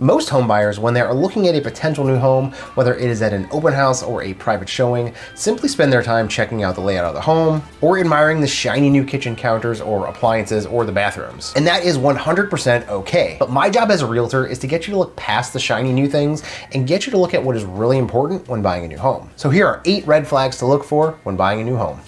Most home buyers, when they are looking at a potential new home, whether it is at an open house or a private showing, simply spend their time checking out the layout of the home or admiring the shiny new kitchen counters or appliances or the bathrooms. And that is 100% okay. But my job as a realtor is to get you to look past the shiny new things and get you to look at what is really important when buying a new home. So here are 8 red flags to look for when buying a new home.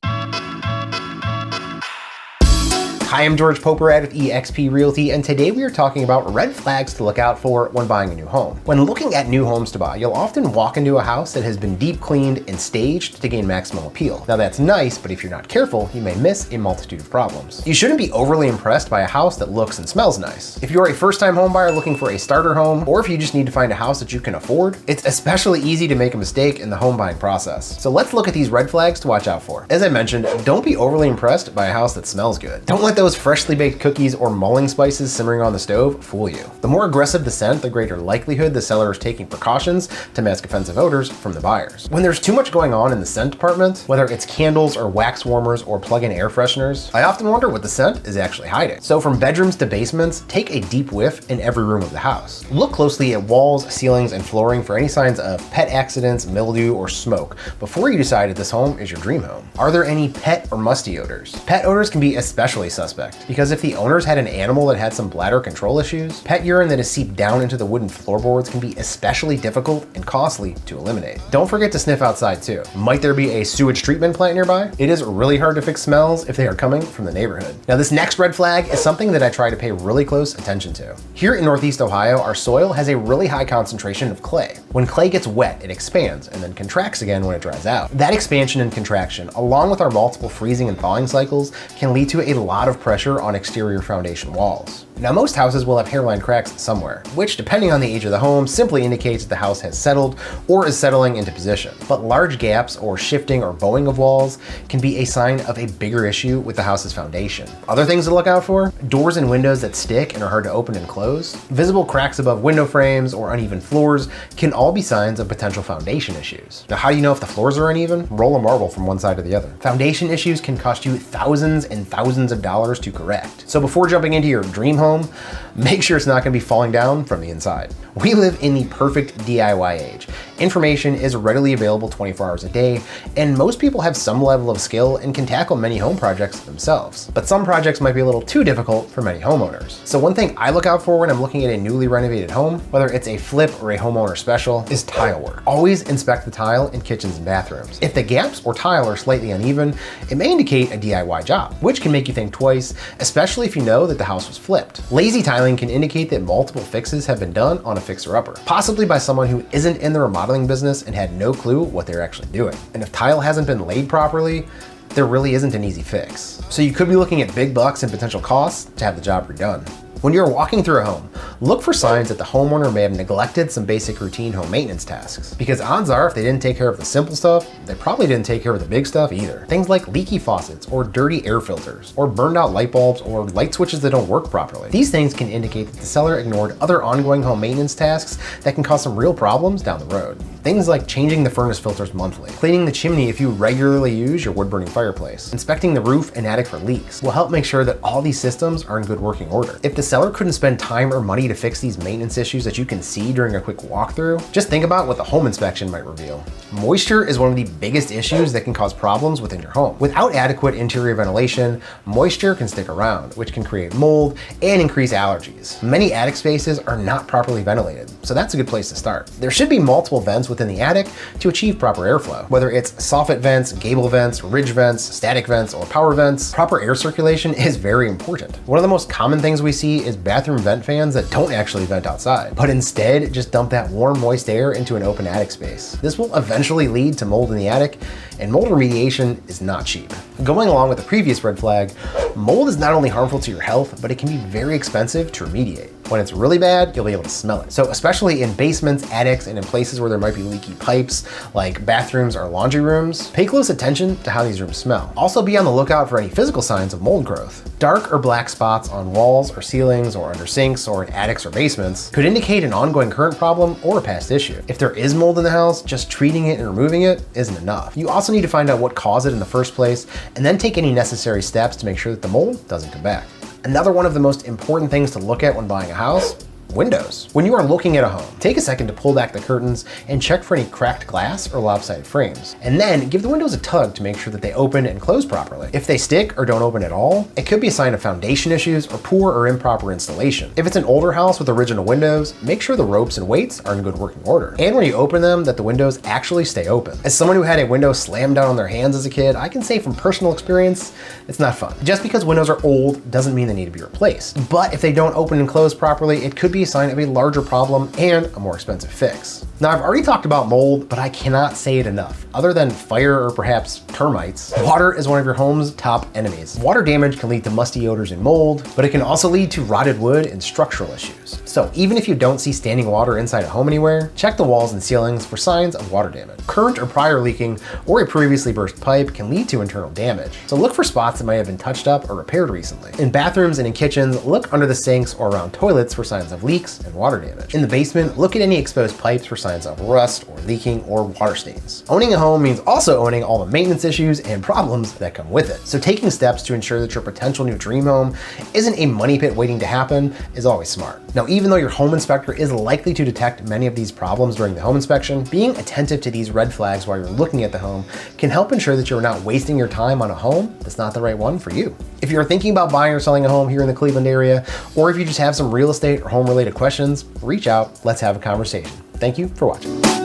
Hi, I'm George Poporad with eXp Realty, and today we are talking about red flags to look out for when buying a new home. When looking at new homes to buy, you'll often walk into a house that has been deep cleaned and staged to gain maximum appeal. Now that's nice, but if you're not careful, you may miss a multitude of problems. You shouldn't be overly impressed by a house that looks and smells nice. If you're a first-time home buyer looking for a starter home, or if you just need to find a house that you can afford, it's especially easy to make a mistake in the home buying process. So let's look at these red flags to watch out for. As I mentioned, don't be overly impressed by a house that smells good. Don't let those freshly baked cookies or mulling spices simmering on the stove fool you. The more aggressive the scent, the greater likelihood the seller is taking precautions to mask offensive odors from the buyers. When there's too much going on in the scent department, whether it's candles or wax warmers or plug-in air fresheners, I often wonder what the scent is actually hiding. So from bedrooms to basements, take a deep whiff in every room of the house. Look closely at walls, ceilings, and flooring for any signs of pet accidents, mildew, or smoke before you decide if this home is your dream home. Are there any pet or musty odors? Pet odors can be especially suspect because if the owners had an animal that had some bladder control issues, pet urine that is seeped down into the wooden floorboards can be especially difficult and costly to eliminate. Don't forget to sniff outside too. Might there be a sewage treatment plant nearby? It is really hard to fix smells if they are coming from the neighborhood. Now this next red flag is something that I try to pay really close attention to. Here in Northeast Ohio, our soil has a really high concentration of clay. When clay gets wet, it expands and then contracts again when it dries out. That expansion and contraction, along with our multiple freezing and thawing cycles, can lead to a lot of pressure on exterior foundation walls. Now most houses will have hairline cracks somewhere, which depending on the age of the home simply indicates that the house has settled or is settling into position. But large gaps or shifting or bowing of walls can be a sign of a bigger issue with the house's foundation. Other things to look out for: doors and windows that stick and are hard to open and close, visible cracks above window frames, or uneven floors can all be signs of potential foundation issues. Now how do you know if the floors are uneven? Roll a marble from one side to the other. Foundation issues can cost you thousands and thousands of dollars to correct. So before jumping into your dream home, make sure it's not going to be falling down from the inside. We live in the perfect DIY age. Information is readily available 24 hours a day, and most people have some level of skill and can tackle many home projects themselves. But some projects might be a little too difficult for many homeowners. So one thing I look out for when I'm looking at a newly renovated home, whether it's a flip or a homeowner special, is tile work. Always inspect the tile in kitchens and bathrooms. If the gaps or tile are slightly uneven, it may indicate a DIY job, which can make you think twice, especially if you know that the house was flipped. Lazy tiling can indicate that multiple fixes have been done on a fixer-upper, possibly by someone who isn't in the remodeling business and had no clue what they're actually doing. And if tile hasn't been laid properly, there really isn't an easy fix. So you could be looking at big bucks and potential costs to have the job redone. When you're walking through a home, look for signs that the homeowner may have neglected some basic routine home maintenance tasks. Because odds are, if they didn't take care of the simple stuff, they probably didn't take care of the big stuff either. Things like leaky faucets or dirty air filters or burned out light bulbs or light switches that don't work properly. These things can indicate that the seller ignored other ongoing home maintenance tasks that can cause some real problems down the road. Things like changing the furnace filters monthly, cleaning the chimney if you regularly use your wood-burning fireplace, inspecting the roof and attic for leaks will help make sure that all these systems are in good working order. If the seller couldn't spend time or money to fix these maintenance issues that you can see during a quick walkthrough, just think about what the home inspection might reveal. Moisture is one of the biggest issues that can cause problems within your home. Without adequate interior ventilation, moisture can stick around, which can create mold and increase allergies. Many attic spaces are not properly ventilated, so that's a good place to start. There should be multiple vents within the attic to achieve proper airflow. Whether it's soffit vents, gable vents, ridge vents, static vents, or power vents, proper air circulation is very important. One of the most common things we see is bathroom vent fans that don't actually vent outside, but instead just dump that warm, moist air into an open attic space. This will eventually lead to mold in the attic, and mold remediation is not cheap. Going along with the previous red flag, mold is not only harmful to your health, but it can be very expensive to remediate. When it's really bad, you'll be able to smell it. So especially in basements, attics, and in places where there might be leaky pipes, like bathrooms or laundry rooms, pay close attention to how these rooms smell. Also be on the lookout for any physical signs of mold growth. Dark or black spots on walls or ceilings or under sinks or in attics or basements could indicate an ongoing current problem or a past issue. If there is mold in the house, just treating it and removing it isn't enough. You also need to find out what caused it in the first place and then take any necessary steps to make sure that the mold doesn't come back. Another one of the most important things to look at when buying a house Windows. When you are looking at a home, take a second to pull back the curtains and check for any cracked glass or lopsided frames. And then give the windows a tug to make sure that they open and close properly. If they stick or don't open at all, it could be a sign of foundation issues or poor or improper installation. If it's an older house with original windows, make sure the ropes and weights are in good working order. And when you open them, that the windows actually stay open. As someone who had a window slammed down on their hands as a kid, I can say from personal experience, it's not fun. Just because windows are old doesn't mean they need to be replaced. But if they don't open and close properly, it could be a sign of a larger problem and a more expensive fix. Now, I've already talked about mold, but I cannot say it enough. Other than fire or perhaps termites, water is one of your home's top enemies. Water damage can lead to musty odors and mold, but it can also lead to rotted wood and structural issues. So even if you don't see standing water inside a home anywhere, check the walls and ceilings for signs of water damage. Current or prior leaking or a previously burst pipe can lead to internal damage. So look for spots that might have been touched up or repaired recently. In bathrooms and in kitchens, look under the sinks or around toilets for signs of leaks and water damage. In the basement, look at any exposed pipes for signs of rust or leaking or water stains. Owning a home means also owning all the maintenance issues and problems that come with it. So taking steps to ensure that your potential new dream home isn't a money pit waiting to happen is always smart. Now, even though your home inspector is likely to detect many of these problems during the home inspection, being attentive to these red flags while you're looking at the home can help ensure that you're not wasting your time on a home that's not the right one for you. If you're thinking about buying or selling a home here in the Cleveland area, or if you just have some real estate or home related questions, reach out, let's have a conversation. Thank you for watching.